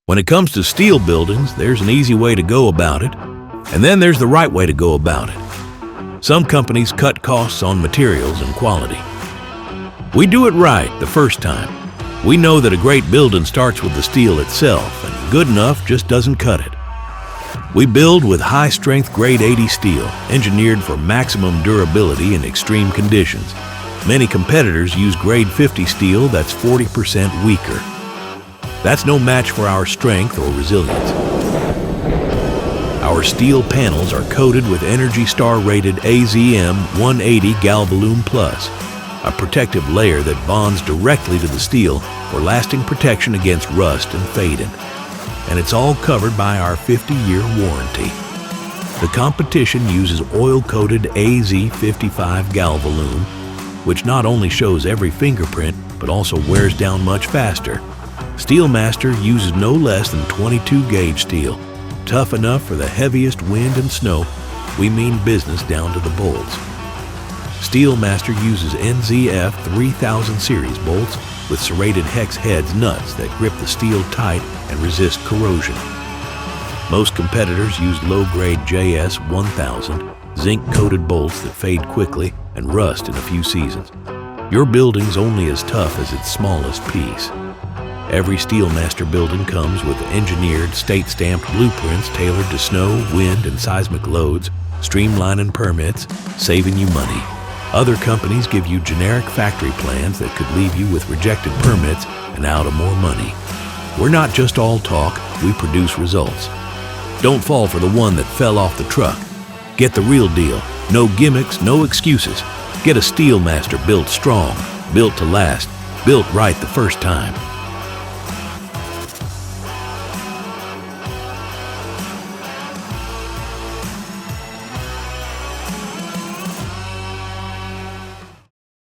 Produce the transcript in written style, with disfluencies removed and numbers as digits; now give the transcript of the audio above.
When it comes to steel buildings, there's an easy way to go about it, and then there's the right way to go about it. Some companies cut costs on materials and quality. We do it right the first time. We know that a great building starts with the steel itself, and good enough just doesn't cut it. We build with high-strength grade 80 steel, engineered for maximum durability in extreme conditions. Many competitors use grade 50 steel that's 40% weaker. That's no match for our strength or resilience. Our steel panels are coated with Energy Star rated AZM 180 Galvalume Plus, a protective layer that bonds directly to the steel for lasting protection against rust and fading. And it's all covered by our 50-year warranty. The competition uses oil-coated AZ55 Galvalume, which not only shows every fingerprint, but also wears down much faster. SteelMaster uses no less than 22-gauge steel, tough enough for the heaviest wind and snow. We mean business down to the bolts. SteelMaster uses NZF 3000 series bolts with serrated hex heads nuts that grip the steel tight and resist corrosion. Most competitors use low-grade JS 1000 zinc-coated bolts that fade quickly and rust in a few seasons. Your building's only as tough as its smallest piece. Every SteelMaster building comes with engineered, state-stamped blueprints tailored to snow, wind, and seismic loads, streamlining permits, saving you money. Other companies give you generic factory plans that could leave you with rejected permits and out of more money. We're not just all talk, we produce results. Don't fall for the one that fell off the truck. Get the real deal. No gimmicks, no excuses. Get a SteelMaster built strong, built to last, built right the first time.